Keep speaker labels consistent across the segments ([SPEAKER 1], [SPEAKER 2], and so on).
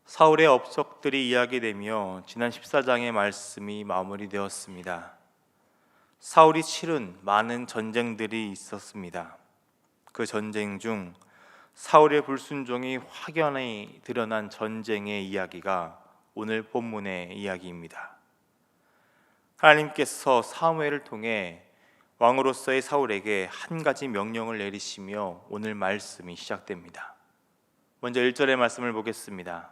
[SPEAKER 1] 사울의 업적들이 이야기되며 지난 14장의 말씀이 마무리되었습니다. 사울이 치른 많은 전쟁들이 있었습니다. 그 전쟁 중 사울의 불순종이 확연히 드러난 전쟁의 이야기가 오늘 본문의 이야기입니다. 하나님께서 사무엘을 통해 왕으로서의 사울에게 한 가지 명령을 내리시며 오늘 말씀이 시작됩니다. 먼저 1절의 말씀을 보겠습니다.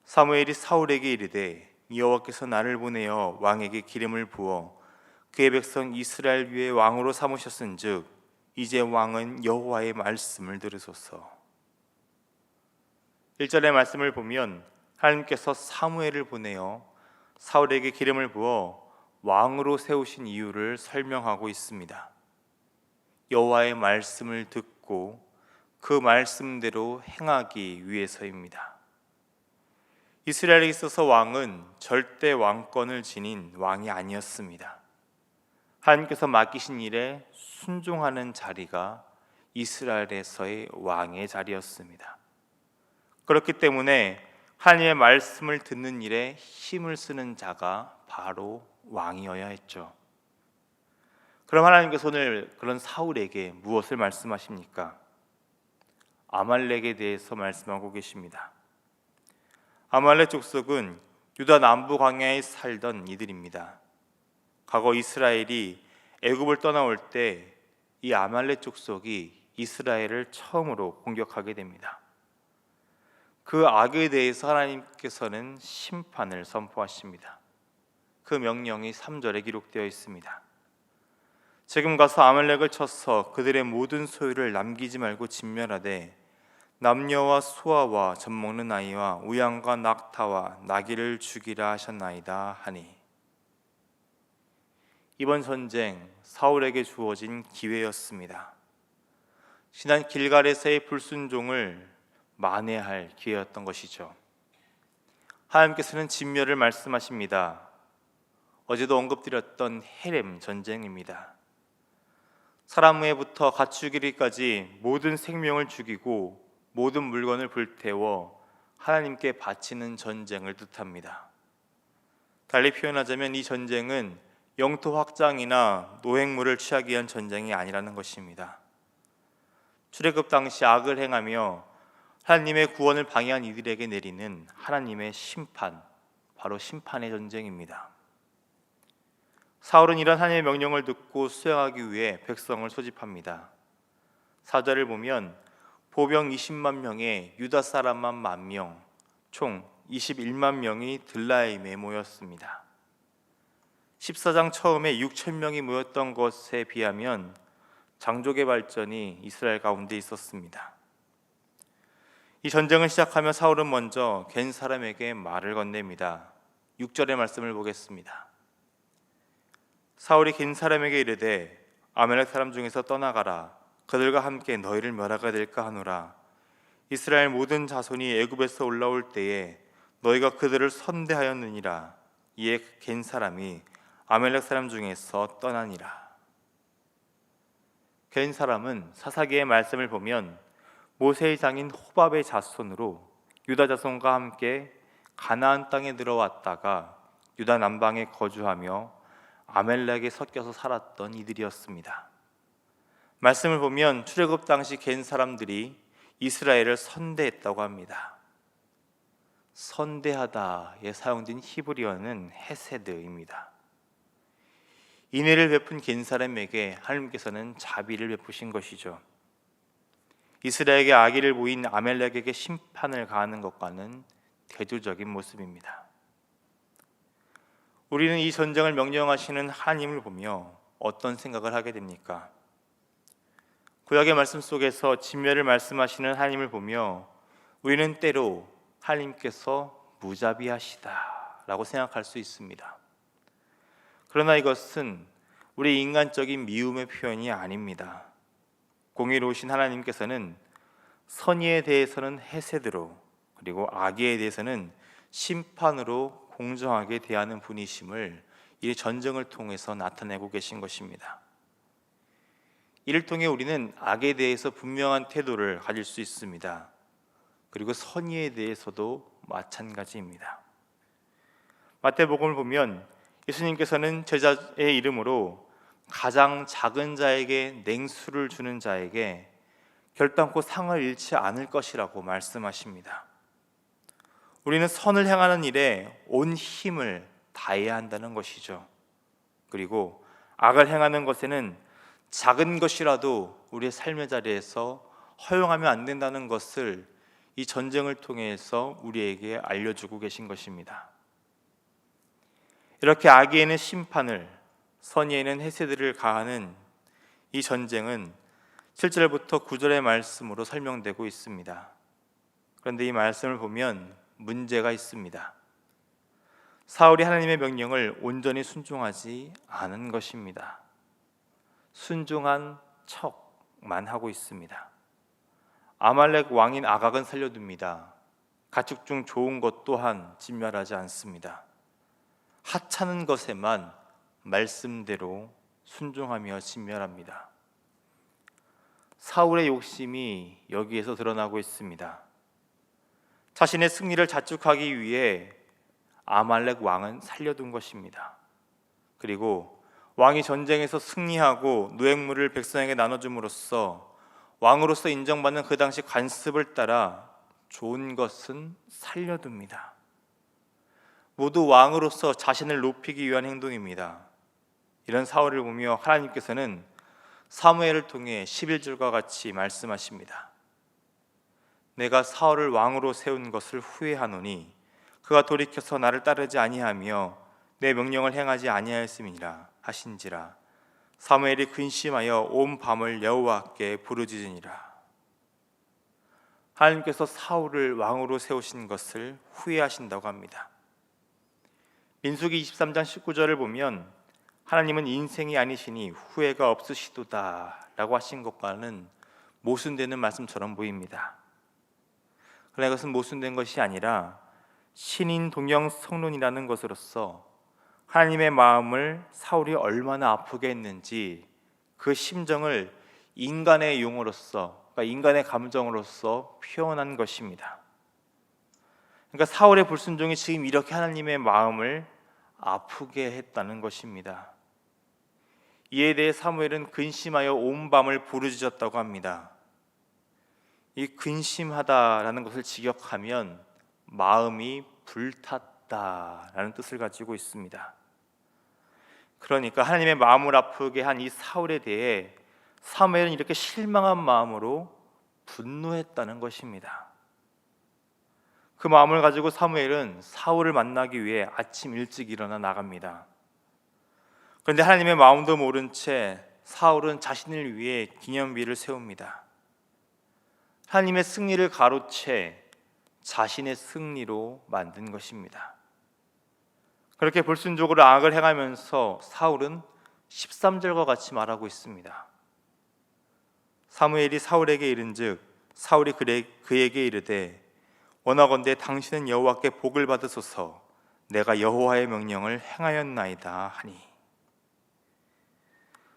[SPEAKER 1] 사무엘이 사울에게 이르되 여호와께서 나를 보내어 왕에게 기름을 부어 그의 백성 이스라엘 위에 왕으로 삼으셨은즉 이제 왕은 여호와의 말씀을 들으소서. 1절의 말씀을 보면 하나님께서 사무엘을 보내어 사울에게 기름을 부어 왕으로 세우신 이유를 설명하고 있습니다. 여호와의 말씀을 듣고 그 말씀대로 행하기 위해서입니다. 이스라엘에 있어서 왕은 절대 왕권을 지닌 왕이 아니었습니다. 하나님께서 맡기신 일에 순종하는 자리가 이스라엘에서의 왕의 자리였습니다. 그렇기 때문에 하나님의 말씀을 듣는 일에 힘을 쓰는 자가 바로 왕이어야 했죠. 그럼 하나님께서 오늘 그런 사울에게 무엇을 말씀하십니까? 아말렉에 대해서 말씀하고 계십니다. 아말렉 족속은 유다 남부 광야에 살던 이들입니다. 과거 이스라엘이 애굽을 떠나올 때 이 아말렉 족속이 이스라엘을 처음으로 공격하게 됩니다. 그 악에 대해서 하나님께서는 심판을 선포하십니다. 그 명령이 3절에 기록되어 있습니다. 지금 가서 아말렉을 쳐서 그들의 모든 소유를 남기지 말고 진멸하되 남녀와 소아와 젖먹는 아이와 우양과 낙타와 나귀를 죽이라 하셨나이다 하니, 이번 전쟁 사울에게 주어진 기회였습니다. 지난 길갈에서의 불순종을 만회할 기회였던 것이죠. 하나님께서는 진멸을 말씀하십니다. 어제도 언급드렸던 헤렘 전쟁입니다. 사람 후에부터 가축이리까지 모든 생명을 죽이고 모든 물건을 불태워 하나님께 바치는 전쟁을 뜻합니다. 달리 표현하자면 이 전쟁은 영토 확장이나 노획물을 취하기 위한 전쟁이 아니라는 것입니다. 출애굽 당시 악을 행하며 하나님의 구원을 방해한 이들에게 내리는 하나님의 심판, 바로 심판의 전쟁입니다. 사울은 이런 하나님의 명령을 듣고 수행하기 위해 백성을 소집합니다. 4절을 보면 보병 20만 명에 유다 사람만 10,000명, 총 21만 명이 들라임에 모였습니다. 14장 처음에 6,000명이 모였던 것에 비하면 장족의 발전이 이스라엘 가운데 있었습니다. 이 전쟁을 시작하며 사울은 먼저 겐 사람에게 말을 건넵니다. 6절의 말씀을 보겠습니다. 사울이 겐 사람에게 이르되 아말렉 사람 중에서 떠나가라. 그들과 함께 너희를 멸하게 될까 하노라. 이스라엘 모든 자손이 애굽에서 올라올 때에 너희가 그들을 선대하였느니라. 이에 겐 사람이 아말렉 사람 중에서 떠나니라. 겐 사람은 사사기의 말씀을 보면 모세의 장인 호밥의 자손으로 유다 자손과 함께 가나안 땅에 들어왔다가 유다 남방에 거주하며 아말렉에 섞여서 살았던 이들이었습니다. 말씀을 보면 출애굽 당시 겐 사람들이 이스라엘을 선대했다고 합니다. 선대하다에 사용된 히브리어는 헤세드입니다. 인애를 베푼 겐 사람에게 하나님께서는 자비를 베푸신 것이죠. 이스라엘에게 악의를 보인 아말렉에게 심판을 가하는 것과는 대조적인 모습입니다. 우리는 이 전쟁을 명령하시는 하나님을 보며 어떤 생각을 하게 됩니까? 구약의 말씀 속에서 진멸을 말씀하시는 하나님을 보며 우리는 때로 하나님께서 무자비하시다라고 생각할 수 있습니다. 그러나 이것은 우리 인간적인 미움의 표현이 아닙니다. 공의로우신 하나님께서는 선의에 대해서는 헤세드로, 그리고 악의에 대해서는 심판으로 공정하게 대하는 분이심을 이 전쟁을 통해서 나타내고 계신 것입니다. 이를 통해 우리는 악에 대해서 분명한 태도를 가질 수 있습니다. 그리고 선의에 대해서도 마찬가지입니다. 마태복음을 보면 예수님께서는 제자의 이름으로 가장 작은 자에게 냉수를 주는 자에게 결단코 상을 잃지 않을 것이라고 말씀하십니다. 우리는 선을 행하는 일에 온 힘을 다해야 한다는 것이죠. 그리고 악을 행하는 것에는 작은 것이라도 우리의 삶의 자리에서 허용하면 안 된다는 것을 이 전쟁을 통해서 우리에게 알려주고 계신 것입니다. 이렇게 악에는 심판을, 선의에는 해세들을 가하는 이 전쟁은 7절부터 9절의 말씀으로 설명되고 있습니다. 그런데 이 말씀을 보면 문제가 있습니다. 사울이 하나님의 명령을 온전히 순종하지 않은 것입니다. 순종한 척만 하고 있습니다. 아말렉 왕인 아각은 살려둡니다. 가축 중 좋은 것 또한 진멸하지 않습니다. 하찮은 것에만 말씀대로 순종하며 진멸합니다. 사울의 욕심이 여기에서 드러나고 있습니다. 자신의 승리를 자축하기 위해 아말렉 왕은 살려둔 것입니다. 그리고 왕이 전쟁에서 승리하고 노획물을 백성에게 나눠줌으로써 왕으로서 인정받는 그 당시 관습을 따라 좋은 것은 살려둡니다. 모두 왕으로서 자신을 높이기 위한 행동입니다. 이런 사울을 보며 하나님께서는 사무엘을 통해 11절과 같이 말씀하십니다. 내가 사울을 왕으로 세운 것을 후회하노니 그가 돌이켜서 나를 따르지 아니하며 내 명령을 행하지 아니하였음이니라 하신지라. 사무엘이 근심하여 온 밤을 여호와께 부르짖으니라. 하나님께서 사울을 왕으로 세우신 것을 후회하신다고 합니다. 민수기 23장 19절을 보면 하나님은 인생이 아니시니 후회가 없으시도다 라고 하신 것과는 모순되는 말씀처럼 보입니다. 그러나 이것은 모순된 것이 아니라 신인 동영 성론이라는 것으로서 하나님의 마음을 사울이 얼마나 아프게 했는지 그 심정을 인간의 용어로서, 그러니까 인간의 감정으로서 표현한 것입니다. 그러니까 사울의 불순종이 지금 이렇게 하나님의 마음을 아프게 했다는 것입니다. 이에 대해 사무엘은 근심하여 온 밤을 부르짖었다고 합니다. 이 근심하다라는 것을 직역하면 마음이 불탔다라는 뜻을 가지고 있습니다. 그러니까 하나님의 마음을 아프게 한 이 사울에 대해 사무엘은 이렇게 실망한 마음으로 분노했다는 것입니다. 그 마음을 가지고 사무엘은 사울을 만나기 위해 아침 일찍 일어나 나갑니다. 그런데 하나님의 마음도 모른 채 사울은 자신을 위해 기념비를 세웁니다. 하나님의 승리를 가로채 자신의 승리로 만든 것입니다. 그렇게 불순종으로 악을 행하면서 사울은 13절과 같이 말하고 있습니다. 사무엘이 사울에게 이른즉 사울이 그에게 이르되 원하건대 당신은 여호와께 복을 받으소서 내가 여호와의 명령을 행하였나이다 하니.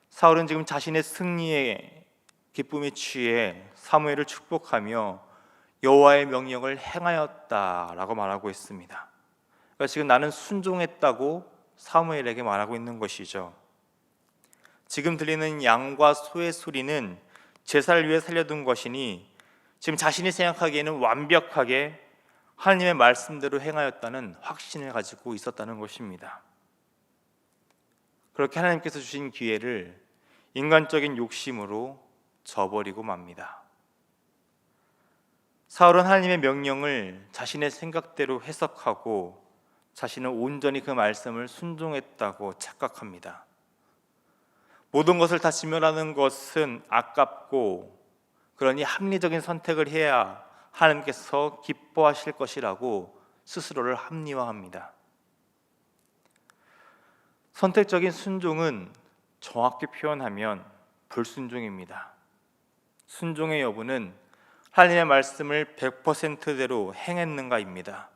[SPEAKER 1] 사울은 지금 자신의 승리에 기쁨에 취해 사무엘을 축복하며 여호와의 명령을 행하였다라고 말하고 있습니다. 그러니까 지금 나는 순종했다고 사무엘에게 말하고 있는 것이죠. 지금 들리는 양과 소의 소리는 제사를 위해 살려둔 것이니 지금 자신이 생각하기에는 완벽하게 하나님의 말씀대로 행하였다는 확신을 가지고 있었다는 것입니다. 그렇게 하나님께서 주신 기회를 인간적인 욕심으로 저버리고 맙니다. 사울은 하나님의 명령을 자신의 생각대로 해석하고 자신은 온전히 그 말씀을 순종했다고 착각합니다. 모든 것을 다 진멸하는 것은 아깝고 그러니 합리적인 선택을 해야 하나님께서 기뻐하실 것이라고 스스로를 합리화합니다. 선택적인 순종은 정확히 표현하면 불순종입니다. 순종의 여부는 하나님의 말씀을 100%대로 행했는가입니다.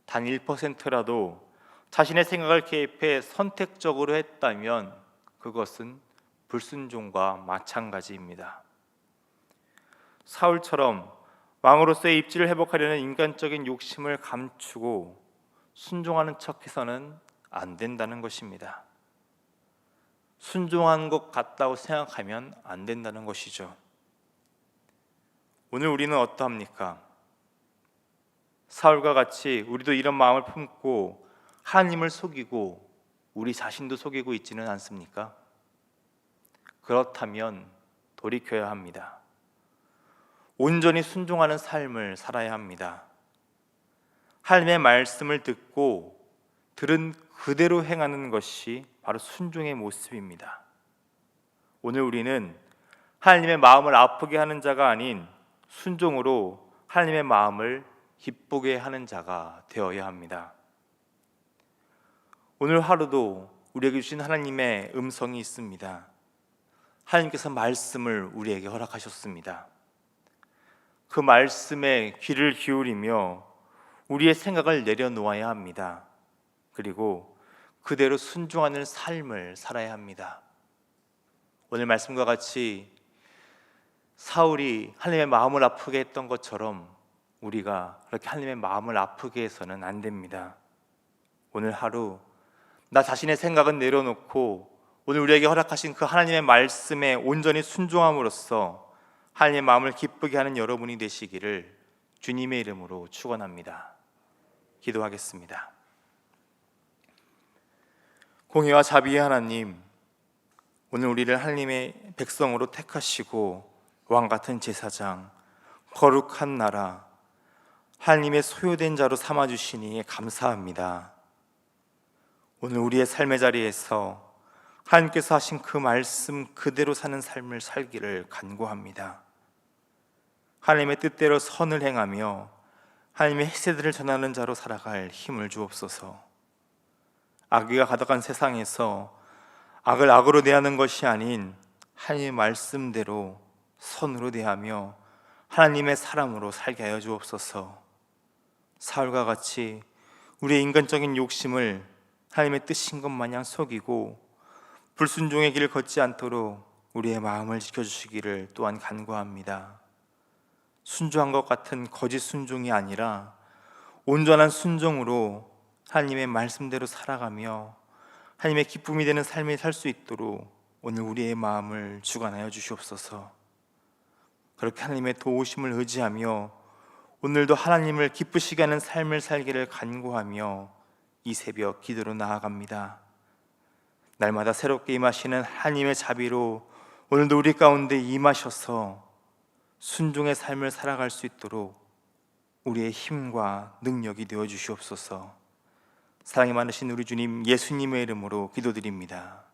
[SPEAKER 1] 단 1%라도 자신의 생각을 개입해 선택적으로 했다면 그것은 불순종과 마찬가지입니다. 사울처럼 왕으로서의 입지를 회복하려는 인간적인 욕심을 감추고 순종하는 척해서는 안 된다는 것입니다. 순종한 것 같다고 생각하면 안 된다는 것이죠. 오늘 우리는 어떠합니까? 사울과 같이 우리도 이런 마음을 품고 하나님을 속이고 우리 자신도 속이고 있지는 않습니까? 그렇다면 돌이켜야 합니다. 온전히 순종하는 삶을 살아야 합니다. 하나님의 말씀을 듣고 들은 그대로 행하는 것이 바로 순종의 모습입니다. 오늘 우리는 하나님의 마음을 아프게 하는 자가 아닌 순종으로 하나님의 마음을 기쁘게 하는 자가 되어야 합니다. 오늘 하루도 우리에게 주신 하나님의 음성이 있습니다. 하나님께서 말씀을 우리에게 허락하셨습니다. 그 말씀에 귀를 기울이며 우리의 생각을 내려놓아야 합니다. 그리고 그대로 순종하는 삶을 살아야 합니다. 오늘 말씀과 같이 사울이 하나님의 마음을 아프게 했던 것처럼 우리가 그렇게 하나님의 마음을 아프게 해서는 안 됩니다. 오늘 하루 나 자신의 생각은 내려놓고 오늘 우리에게 허락하신 그 하나님의 말씀에 온전히 순종함으로써 하나님의 마음을 기쁘게 하는 여러분이 되시기를 주님의 이름으로 축원합니다. 기도하겠습니다. 공의와 자비의 하나님, 오늘 우리를 하나님의 백성으로 택하시고 왕같은 제사장, 거룩한 나라, 하나님의 소유된 자로 삼아주시니 감사합니다. 오늘 우리의 삶의 자리에서 하나님께서 하신 그 말씀 그대로 사는 삶을 살기를 간구합니다. 하나님의 뜻대로 선을 행하며 하나님의 헤세드를 전하는 자로 살아갈 힘을 주옵소서. 악의가 가득한 세상에서 악을 악으로 대하는 것이 아닌 하나님의 말씀대로 선으로 대하며 하나님의 사람으로 살게 하여 주옵소서. 사울과 같이 우리의 인간적인 욕심을 하나님의 뜻인 것 마냥 속이고 불순종의 길을 걷지 않도록 우리의 마음을 지켜주시기를 또한 간구합니다. 순종한 것 같은 거짓 순종이 아니라 온전한 순종으로 하나님의 말씀대로 살아가며 하나님의 기쁨이 되는 삶을 살 수 있도록 오늘 우리의 마음을 주관하여 주시옵소서. 그렇게 하나님의 도우심을 의지하며 오늘도 하나님을 기쁘시게 하는 삶을 살기를 간구하며 이 새벽 기도로 나아갑니다. 날마다 새롭게 임하시는 하나님의 자비로 오늘도 우리 가운데 임하셔서 순종의 삶을 살아갈 수 있도록 우리의 힘과 능력이 되어 주시옵소서. 사랑이 많으신 우리 주님 예수님의 이름으로 기도드립니다.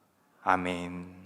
[SPEAKER 1] 아멘.